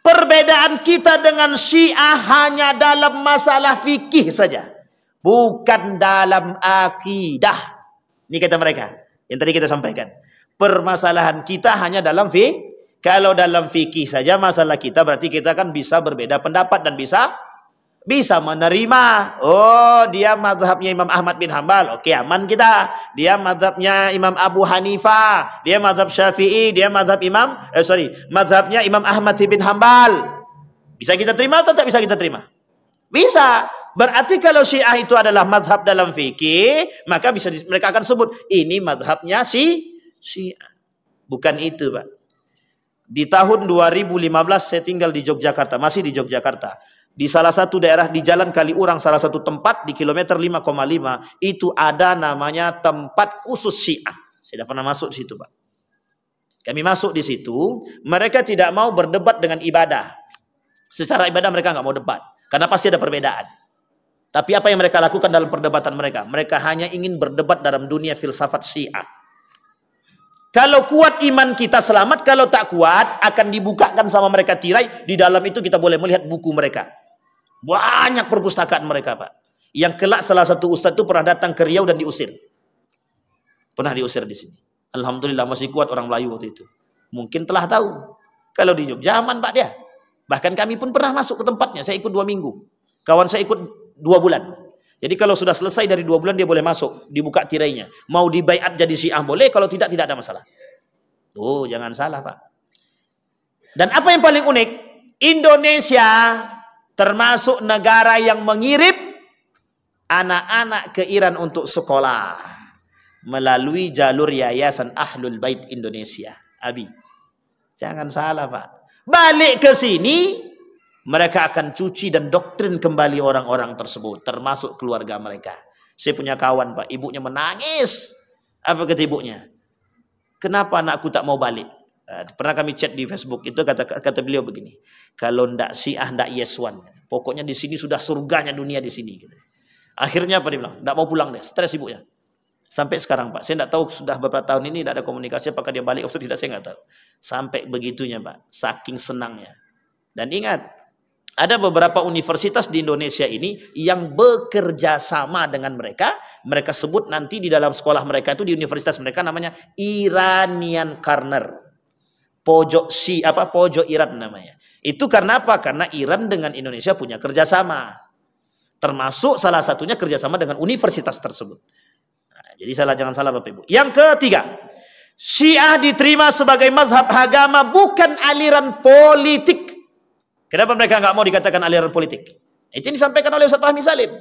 perbedaan kita dengan Syiah hanya dalam masalah fikih saja, bukan dalam akidah. Ini kata mereka yang tadi kita sampaikan. Permasalahan kita hanya dalam fikih. Kalau dalam fikih saja masalah kita, berarti kita kan bisa berbeda pendapat dan bisa menerima. Oh, dia mazhabnya Imam Ahmad bin Hambal. Oke, aman kita. Dia mazhabnya Imam Abu Hanifah. Dia mazhab Syafi'i. Dia mazhab mazhabnya Imam Ahmad bin Hambal. Bisa kita terima atau tak bisa kita terima? Bisa. Berarti kalau Syiah itu adalah mazhab dalam fikih, maka mereka akan sebut ini mazhabnya Syiah. Bukan itu, Pak. Di tahun 2015 saya tinggal di Yogyakarta, masih di Yogyakarta. Di salah satu daerah di Jalan Kaliurang, salah satu tempat di kilometer 5,5 itu ada namanya tempat khusus Syiah. Saya tidak pernah masuk di situ, Pak. Kami masuk di situ, mereka tidak mau berdebat dengan ibadah. Secara ibadah mereka nggak mau debat, karena pasti ada perbedaan. Tapi apa yang mereka lakukan dalam perdebatan mereka? Mereka hanya ingin berdebat dalam dunia filsafat Syiah. Kalau kuat iman kita selamat, kalau tak kuat akan dibukakan sama mereka tirai. Di dalam itu kita boleh melihat buku mereka. Banyak perpustakaan mereka, Pak. Yang kelak salah satu ustadz itu pernah datang ke Riau dan diusir. Pernah diusir di sini. Alhamdulillah masih kuat orang Melayu waktu itu. Mungkin telah tahu. Kalau di Jogja aman, Pak, dia. Bahkan kami pun pernah masuk ke tempatnya. Saya ikut 2 minggu. Kawan saya ikut 2 bulan. Jadi kalau sudah selesai dari 2 bulan dia boleh masuk. Dibuka tirainya. Mau dibaiat jadi Syiah boleh. Kalau tidak ada masalah. Tuh, jangan salah, Pak. Dan apa yang paling unik? Indonesia termasuk negara yang mengirim anak-anak ke Iran untuk sekolah melalui jalur Yayasan Ahlul Bait Indonesia, ABI. Jangan salah, Pak. Balik ke sini, mereka akan cuci dan doktrin kembali orang-orang tersebut, termasuk keluarga mereka. Saya punya kawan, Pak, ibunya menangis. Apa kata ibunya? Kenapa anakku tak mau balik? Pernah kami chat di Facebook, itu kata beliau begini, kalau ndak Syiah, ndak Yes One. Pokoknya di sini sudah surganya dunia di sini. Gitu. Akhirnya apa dia bilang? Ndak mau pulang deh, stres ibunya. Sampai sekarang, Pak, saya ndak tahu sudah beberapa tahun ini tidak ada komunikasi, apakah dia balik atau tidak, saya nggak tahu. Sampai begitunya, Pak, saking senangnya. Dan ingat, ada beberapa universitas di Indonesia ini yang bekerja sama dengan mereka. Mereka sebut nanti di dalam sekolah mereka itu, di universitas mereka namanya Iranian Corner. Pojok pojok Iran namanya. Itu karena apa? Karena Iran dengan Indonesia punya kerjasama. Termasuk salah satunya kerjasama dengan universitas tersebut. Jadi jangan salah Bapak Ibu. Yang ketiga, Syiah diterima sebagai mazhab agama, bukan aliran politik. Kenapa mereka nggak mau dikatakan aliran politik? Itu yang disampaikan oleh Ustaz Fahmi Salim.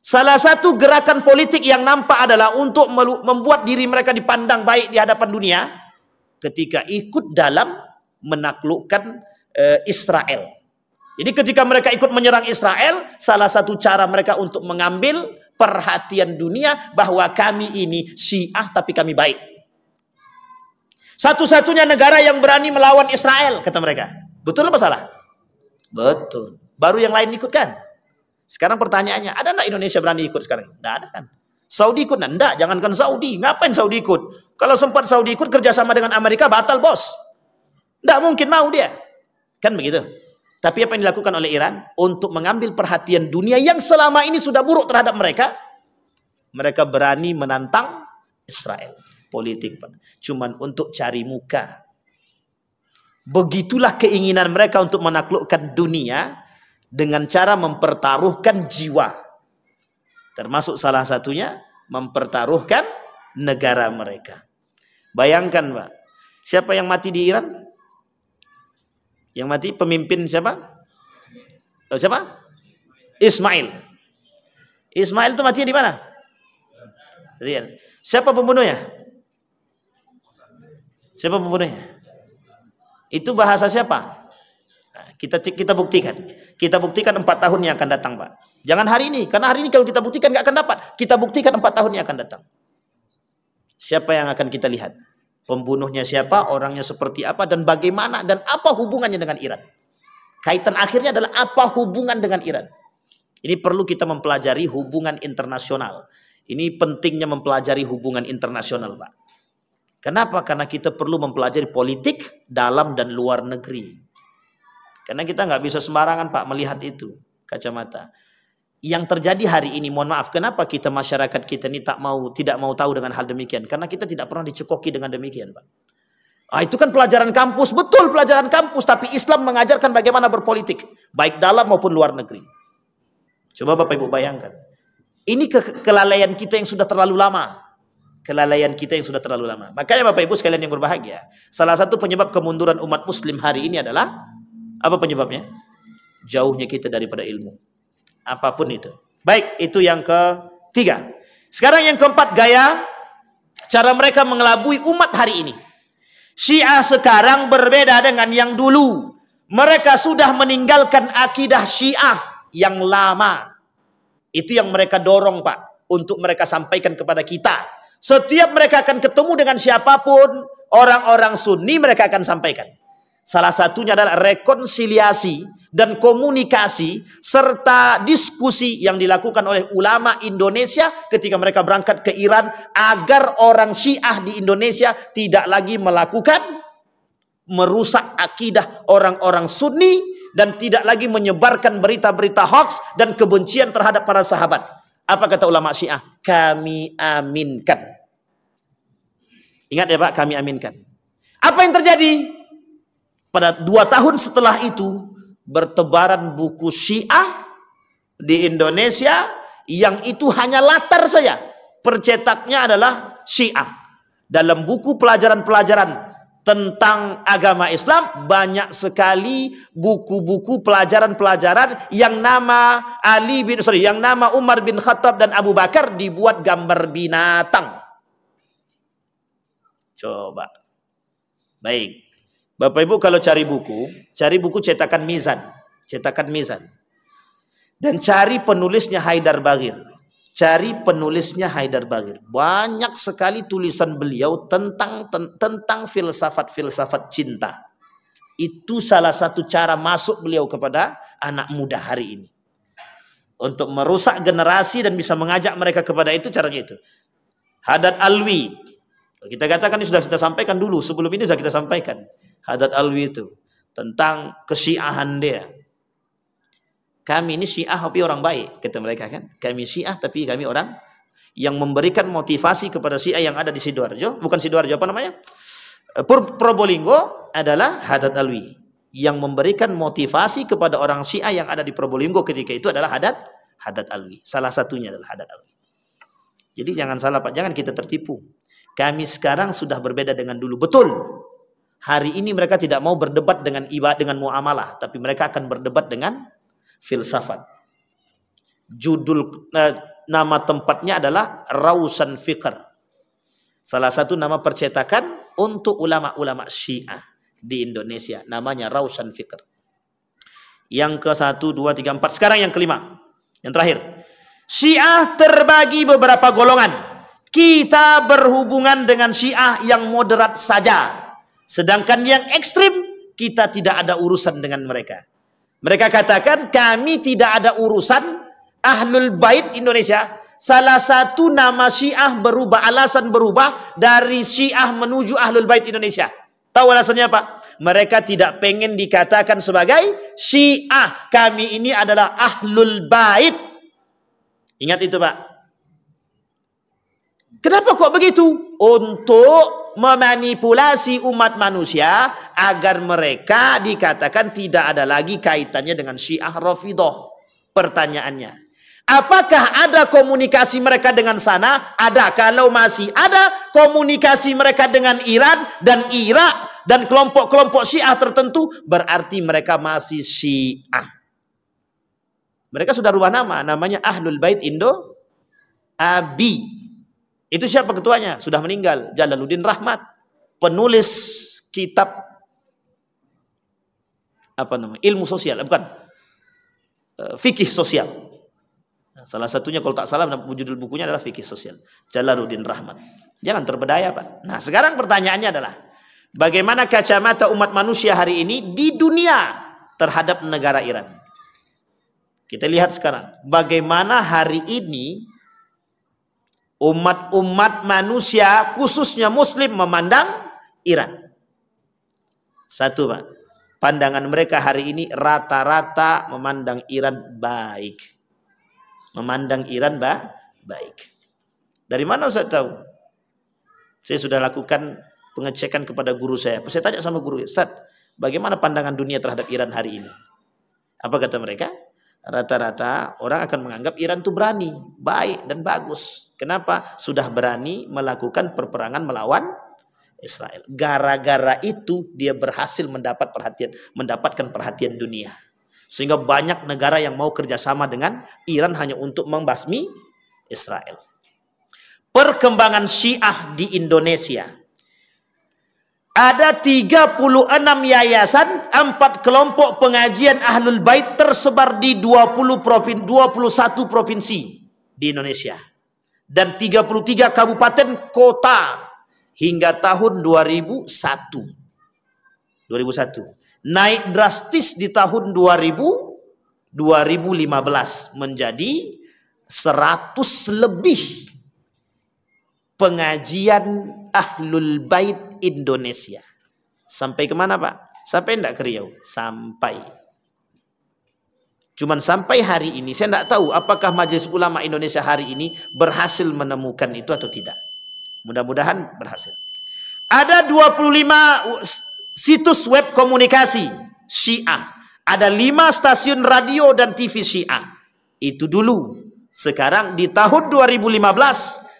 Salah satu gerakan politik yang nampak adalah untuk membuat diri mereka dipandang baik di hadapan dunia ketika ikut dalam menaklukkan Israel. Jadi ketika mereka ikut menyerang Israel, salah satu cara mereka untuk mengambil perhatian dunia bahwa kami ini Syiah tapi kami baik. Satu-satunya negara yang berani melawan Israel, kata mereka. Betul apa salah? Betul. Baru yang lain ikut kan? Sekarang pertanyaannya, ada enggak Indonesia berani ikut sekarang? Enggak ada kan? Saudi ikut? Enggak, jangankan Saudi. Ngapain Saudi ikut? Kalau sempat Saudi ikut kerjasama dengan Amerika, batal bos. Enggak mungkin mau dia. Kan begitu? Tapi apa yang dilakukan oleh Iran? Untuk mengambil perhatian dunia yang selama ini sudah buruk terhadap mereka, mereka berani menantang Israel. Politik, Pak. Cuman untuk cari muka. Begitulah keinginan mereka untuk menaklukkan dunia dengan cara mempertaruhkan jiwa. Termasuk salah satunya mempertaruhkan negara mereka. Bayangkan, Pak. Siapa yang mati di Iran? Yang mati pemimpin siapa? Siapa? Ismail. Ismail itu mati di mana? Siapa pembunuhnya? Siapa pembunuhnya? Itu bahasa siapa? Nah, kita buktikan. Kita buktikan 4 tahun yang akan datang, Pak. Jangan hari ini, karena hari ini kalau kita buktikan nggak akan dapat. Kita buktikan 4 tahun yang akan datang. Siapa yang akan kita lihat? Pembunuhnya siapa, orangnya seperti apa, dan bagaimana, dan apa hubungannya dengan Iran. Kaitan akhirnya adalah apa hubungan dengan Iran. Ini perlu kita mempelajari hubungan internasional. Ini pentingnya mempelajari hubungan internasional, Pak. Kenapa? Karena kita perlu mempelajari politik dalam dan luar negeri. Karena kita nggak bisa sembarangan, Pak, melihat itu kacamata. Yang terjadi hari ini, mohon maaf, kenapa kita masyarakat kita ini tidak mau tahu dengan hal demikian? Karena kita tidak pernah dicekoki dengan demikian, Pak. Itu kan pelajaran kampus, betul pelajaran kampus, tapi Islam mengajarkan bagaimana berpolitik, baik dalam maupun luar negeri. Coba Bapak Ibu bayangkan. Ini kelalaian kita yang sudah terlalu lama. Kelalaian kita yang sudah terlalu lama. Makanya Bapak Ibu sekalian yang berbahagia, salah satu penyebab kemunduran umat muslim hari ini adalah, apa penyebabnya? Jauhnya kita daripada ilmu. Apapun itu. Baik, itu yang ketiga. Sekarang yang keempat, gaya cara mereka mengelabui umat hari ini. Syiah sekarang berbeda dengan yang dulu. Mereka sudah meninggalkan akidah Syiah yang lama. Itu yang mereka dorong, Pak, untuk mereka sampaikan kepada kita. Setiap mereka akan ketemu dengan siapapun, orang-orang Sunni mereka akan sampaikan. Salah satunya adalah rekonsiliasi dan komunikasi serta diskusi yang dilakukan oleh ulama Indonesia ketika mereka berangkat ke Iran agar orang Syiah di Indonesia tidak lagi merusak akidah orang-orang Sunni dan tidak lagi menyebarkan berita-berita hoax dan kebencian terhadap para sahabat. Apa kata ulama Syiah? Kami aminkan. Ingat ya Pak, kami aminkan. Apa yang terjadi? Pada 2 tahun setelah itu, bertebaran buku Syiah di Indonesia yang itu hanya latar saja. Percetaknya adalah Syiah. Dalam buku pelajaran-pelajaran tentang agama Islam, banyak sekali buku-buku pelajaran-pelajaran yang nama Umar bin Khattab dan Abu Bakar dibuat gambar binatang. Coba. Baik. Bapak Ibu kalau cari buku cetakan Mizan. Cetakan Mizan. Dan cari penulisnya Haidar Bagir. Cari penulisnya Haidar Bagir. Banyak sekali tulisan beliau tentang filsafat-filsafat cinta. Itu salah satu cara masuk beliau kepada anak muda hari ini. Untuk merusak generasi dan bisa mengajak mereka kepada itu, caranya itu. Haddad Alwi. Kita katakan ini sudah kita sampaikan dulu. Sebelum ini sudah kita sampaikan. Haddad Alwi itu. Tentang kesyiahan dia. Kami ini Syiah tapi orang baik, kata mereka kan. Kami Syiah tapi kami orang yang memberikan motivasi kepada Syiah yang ada di Sidoarjo. Bukan Sidoarjo, apa namanya? Probolinggo adalah Haddad Alwi. Yang memberikan motivasi kepada orang Syiah yang ada di Probolinggo ketika itu adalah Haddad Alwi. Salah satunya adalah Haddad Alwi. Jadi jangan salah Pak, jangan kita tertipu. Kami sekarang sudah berbeda dengan dulu. Betul. Hari ini mereka tidak mau berdebat dengan ibadah, dengan muamalah, tapi mereka akan berdebat dengan filsafat. Nama tempatnya adalah Rausan Fikr. Salah satu nama percetakan untuk ulama-ulama Syiah di Indonesia. Namanya Rausan Fikr. Yang ke 1, 2, 3, 4. Sekarang yang kelima. Yang terakhir. Syiah terbagi beberapa golongan. Kita berhubungan dengan Syiah yang moderat saja. Sedangkan yang ekstrim, kita tidak ada urusan dengan mereka. Mereka katakan kami tidak ada urusan Ahlul Bait Indonesia. Salah satu nama Syiah berubah, alasan berubah dari Syiah menuju Ahlul Bait Indonesia. Tahu alasannya apa? Mereka tidak pengen dikatakan sebagai Syiah. Kami ini adalah Ahlul Bait. Ingat itu Pak. Kenapa kok begitu? Untuk memanipulasi umat manusia agar mereka dikatakan tidak ada lagi kaitannya dengan Syiah Rafidhah. Pertanyaannya, apakah ada komunikasi mereka dengan sana? Ada. Kalau masih ada komunikasi mereka dengan Iran dan Irak dan kelompok-kelompok Syiah tertentu, berarti mereka masih Syiah. Mereka sudah rubah nama, namanya Ahlul Bait Indo Abi. Itu siapa ketuanya? Sudah meninggal, Jalaluddin Rahmat, penulis kitab apa namanya? Ilmu sosial, bukan fikih sosial. Salah satunya kalau tak salah judul bukunya adalah fikih sosial. Jalaluddin Rahmat. Jangan terbedaya Pak. Nah sekarang pertanyaannya adalah bagaimana kacamata umat manusia hari ini di dunia terhadap negara Iran? Kita lihat sekarang bagaimana hari ini umat-umat manusia khususnya Muslim memandang Iran. Satu Pak, pandangan mereka hari ini rata-rata memandang Iran baik. Memandang Iran baik. Dari mana saya tahu? Saya sudah lakukan pengecekan kepada guru saya. Saya tanya sama guru, Ustaz, bagaimana pandangan dunia terhadap Iran hari ini? Apa kata mereka? Rata-rata orang akan menganggap Iran itu berani, baik dan bagus. Kenapa? Sudah berani melakukan perperangan melawan Israel. Gara-gara itu dia berhasil mendapatkan perhatian dunia. Sehingga banyak negara yang mau kerjasama dengan Iran hanya untuk membasmi Israel. Perkembangan Syiah di Indonesia. Ada 36 yayasan, 4 kelompok pengajian Ahlul Bait tersebar di 21 provinsi di Indonesia. Dan 33 kabupaten kota hingga tahun 2001. Naik drastis di tahun 2015 menjadi 100 lebih pengajian Ahlul Bait Indonesia. Sampai kemana Pak? Sampai enggak ke Riau? Sampai. Cuman sampai hari ini saya enggak tahu apakah Majelis Ulama Indonesia hari ini berhasil menemukan itu atau tidak. Mudah-mudahan berhasil. Ada 25 situs web komunikasi Syiah. Ada 5 stasiun radio dan TV Syiah. Itu dulu. Sekarang di tahun 2015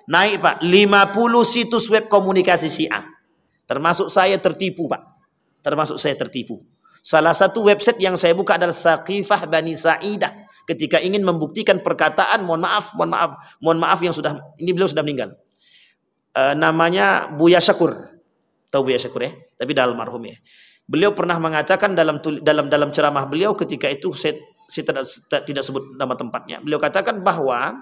naik Pak 50 situs web komunikasi Syiah. Termasuk saya tertipu Pak. Termasuk saya tertipu. Salah satu website yang saya buka adalah Saqifah Bani Sa'idah. Ketika ingin membuktikan perkataan, mohon maaf yang sudah, ini beliau sudah meninggal. Namanya Buya Syakur. Tahu Buya Syakur ya? Tapi dah almarhum ya. Beliau pernah mengatakan dalam ceramah beliau ketika itu, saya tidak sebut nama tempatnya. Beliau katakan bahwa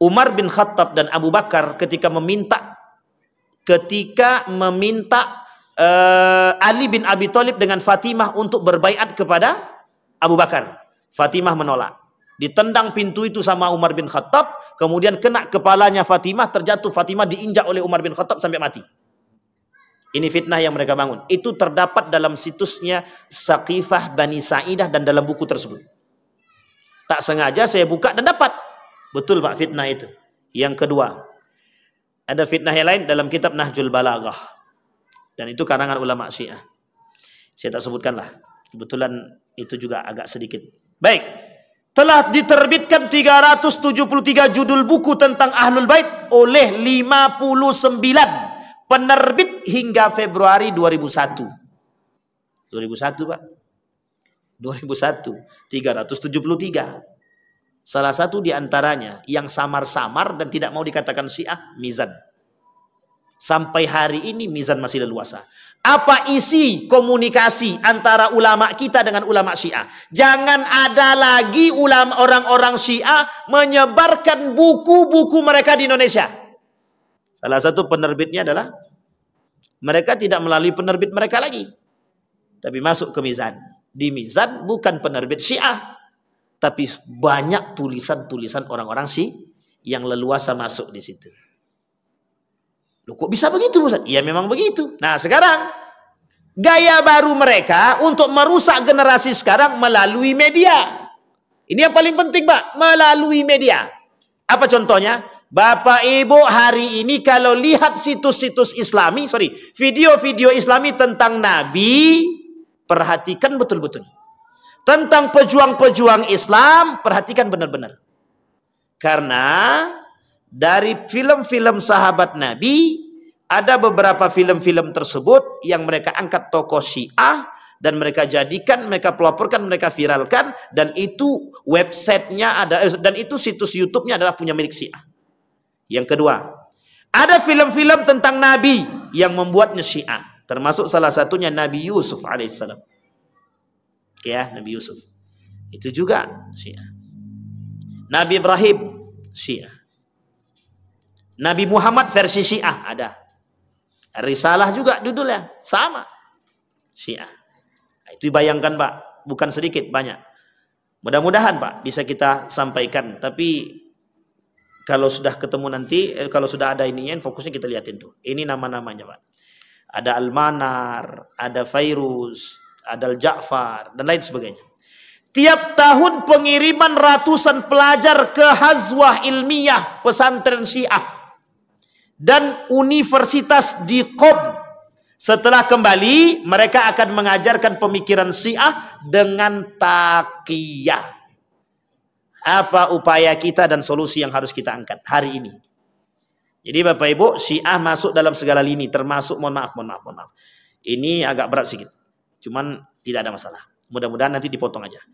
Umar bin Khattab dan Abu Bakar ketika meminta Ali bin Abi Thalib dengan Fatimah untuk berbaiat kepada Abu Bakar. Fatimah menolak. Ditendang pintu itu sama Umar bin Khattab, kemudian kena kepalanya Fatimah, terjatuh. Fatimah diinjak oleh Umar bin Khattab sampai mati. Ini fitnah yang mereka bangun. Itu terdapat dalam situsnya Saqifah Bani Sa'idah dan dalam buku tersebut. Tak sengaja saya buka dan dapat. Betul Pak, fitnah itu. Yang kedua, ada fitnah yang lain dalam kitab Nahjul Balaghah. Dan itu karangan ulama Syiah. Saya tak sebutkanlah. Kebetulan itu juga agak sedikit. Baik. Telah diterbitkan 373 judul buku tentang Ahlul Bait oleh 59 penerbit hingga Februari 2001. 2001 Pak. 2001. 373. Salah satu diantaranya yang samar-samar dan tidak mau dikatakan Syiah, Mizan. Sampai hari ini Mizan masih leluasa. Apa isi komunikasi antara ulama kita dengan ulama Syiah? Jangan ada lagi orang-orang Syiah menyebarkan buku-buku mereka di Indonesia. Salah satu penerbitnya adalah mereka tidak melalui penerbit mereka lagi, tapi masuk ke Mizan. Di Mizan bukan penerbit Syiah, tapi banyak tulisan-tulisan orang-orang Syiah yang leluasa masuk di situ. Loh, kok bisa begitu Ustaz? Ya memang begitu. Nah sekarang gaya baru mereka untuk merusak generasi sekarang melalui media. Ini yang paling penting Pak, melalui media. Apa contohnya? Bapak Ibu hari ini kalau lihat situs-situs Islami, video-video Islami tentang Nabi, perhatikan betul-betul. Tentang pejuang-pejuang Islam, perhatikan benar-benar. Karena dari film-film sahabat Nabi, ada beberapa film-film tersebut yang mereka angkat tokoh Syiah, dan mereka jadikan, mereka pelaporkan, mereka viralkan, dan itu websitenya ada, dan itu situs YouTube-nya adalah punya milik Syiah. Yang kedua, ada film-film tentang Nabi yang membuatnya Syiah, termasuk salah satunya Nabi Yusuf alaihissalam. Ya, Nabi Yusuf itu juga Syiah. Nabi Ibrahim Syiah. Nabi Muhammad versi Syiah ada. Risalah juga judulnya sama, Syiah. Itu bayangkan Pak, bukan sedikit, banyak. Mudah-mudahan Pak bisa kita sampaikan, tapi kalau sudah ketemu nanti, kalau sudah ada ininya, fokusnya kita lihatin tuh. Ini nama-namanya Pak. Ada Al-Manar, ada Fairuz, ada Al-Ja'far, dan lain sebagainya. Tiap tahun pengiriman ratusan pelajar ke hazwah ilmiah pesantren Syiah dan universitas di Qom. Setelah kembali, mereka akan mengajarkan pemikiran Syiah dengan taqiyah. Apa upaya kita dan solusi yang harus kita angkat hari ini? Jadi Bapak Ibu, Syiah masuk dalam segala lini, termasuk mohon maaf. Ini agak berat sedikit, cuman tidak ada masalah. Mudah-mudahan nanti dipotong aja.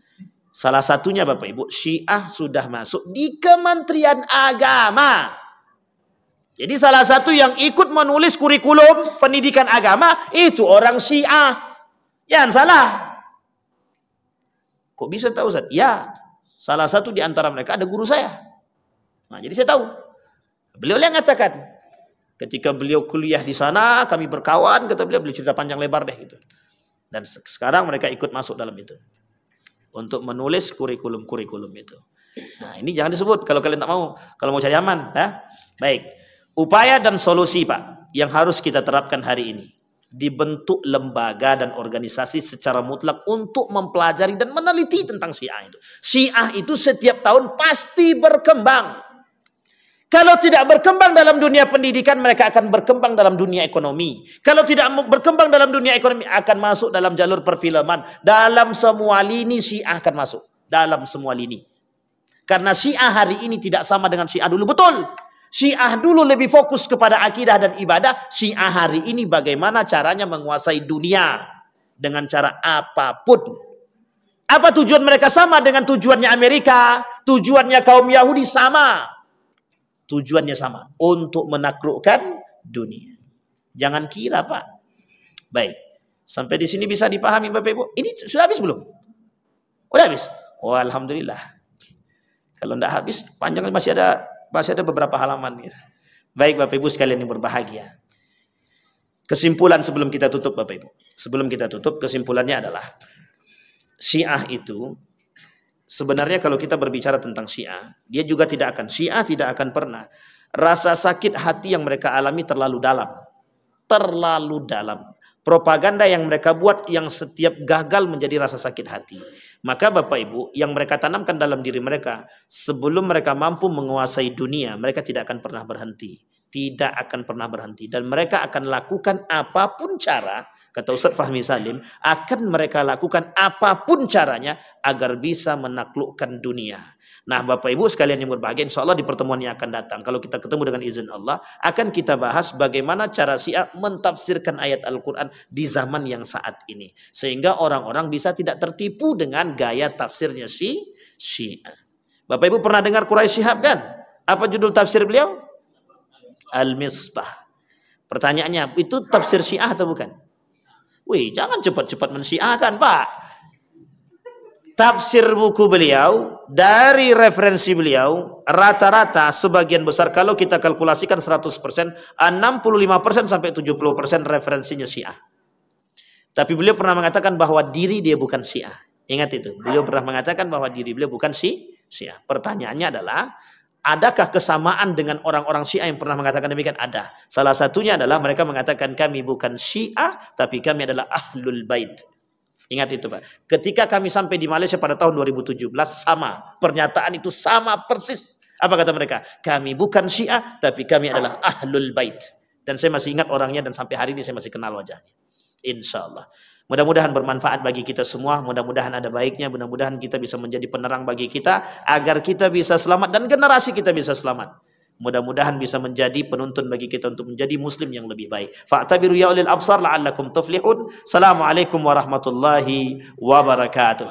Salah satunya Bapak Ibu, Syiah sudah masuk di Kementerian Agama. Jadi salah satu yang ikut menulis kurikulum pendidikan agama itu orang Syiah. Jangan salah. Kok bisa tahu Ustaz? Ya, salah satu di antara mereka ada guru saya. Nah, jadi saya tahu. Beliau yang mengatakan, ketika beliau kuliah di sana, kami berkawan, kata beliau cerita panjang lebar deh gitu. Dan sekarang mereka ikut masuk dalam itu. Untuk menulis kurikulum-kurikulum itu. Nah, ini jangan disebut kalau kalian tak mau. Kalau mau cari aman, ya. Baik. Upaya dan solusi Pak yang harus kita terapkan hari ini. Dibentuk lembaga dan organisasi secara mutlak untuk mempelajari dan meneliti tentang Syiah itu. Syiah itu setiap tahun pasti berkembang. Kalau tidak berkembang dalam dunia pendidikan, mereka akan berkembang dalam dunia ekonomi. Kalau tidak berkembang dalam dunia ekonomi, akan masuk dalam jalur perfilman. Dalam semua lini Syiah akan masuk. Dalam semua lini. Karena Syiah hari ini tidak sama dengan Syiah dulu. Betul. Syiah dulu lebih fokus kepada akidah dan ibadah. Syiah hari ini bagaimana caranya menguasai dunia dengan cara apapun. Apa tujuan mereka sama dengan tujuannya Amerika? Tujuannya kaum Yahudi sama. Tujuannya sama, untuk menaklukkan dunia. Jangan kira Pak. Baik. Sampai di sini bisa dipahami Bapak Ibu? Ini sudah habis belum? Udah habis? Oh, alhamdulillah. Kalau tidak habis, panjang masih ada beberapa halaman. Gitu. Baik Bapak Ibu sekalian yang berbahagia. Kesimpulan sebelum kita tutup Bapak Ibu. Sebelum kita tutup, kesimpulannya adalah Syiah itu sebenarnya kalau kita berbicara tentang Syiah, Syiah tidak akan pernah rasa sakit hati yang mereka alami terlalu dalam. Terlalu dalam. Propaganda yang mereka buat yang setiap gagal menjadi rasa sakit hati. Maka Bapak Ibu, yang mereka tanamkan dalam diri mereka, sebelum mereka mampu menguasai dunia, mereka tidak akan pernah berhenti. Tidak akan pernah berhenti. Dan mereka akan lakukan apapun cara, kata Ustaz Fahmi Salim, akan mereka lakukan apapun caranya agar bisa menaklukkan dunia. Nah Bapak Ibu sekalian yang berbahagia, insya Allah di pertemuan yang akan datang, kalau kita ketemu dengan izin Allah, akan kita bahas bagaimana cara Syiah mentafsirkan ayat Al-Quran di zaman yang saat ini. Sehingga orang-orang bisa tidak tertipu dengan gaya tafsirnya Syiah. Bapak Ibu pernah dengar Quraisy Shihab kan? Apa judul tafsir beliau? Al-Misbah. Pertanyaannya, itu tafsir Syiah atau bukan? Wih, jangan cepat-cepat mensyiahkan Pak. Tafsir buku beliau, dari referensi beliau, rata-rata sebagian besar kalau kita kalkulasikan 100%, 65% sampai 70% referensinya Syiah. Tapi beliau pernah mengatakan bahwa diri dia bukan Syiah. Ingat itu, beliau pernah mengatakan bahwa diri beliau bukan Syiah. Pertanyaannya adalah, adakah kesamaan dengan orang-orang Syiah yang pernah mengatakan demikian? Ada. Salah satunya adalah mereka mengatakan kami bukan Syiah, tapi kami adalah Ahlul Bait. Ingat itu Pak. Ketika kami sampai di Malaysia pada tahun 2017, sama. Pernyataan itu sama persis. Apa kata mereka? Kami bukan Syiah, tapi kami adalah Ahlul Bait. Dan saya masih ingat orangnya dan sampai hari ini saya masih kenal wajahnya. Insya Allah. Mudah-mudahan bermanfaat bagi kita semua. Mudah-mudahan ada baiknya. Mudah-mudahan kita bisa menjadi penerang bagi kita. Agar kita bisa selamat dan generasi kita bisa selamat. Mudah-mudahan bisa menjadi penuntun bagi kita untuk menjadi muslim yang lebih baik. Fa'tabiru ya ulil absar la'allakum tuflihun. Assalamualaikum warahmatullahi wabarakatuh.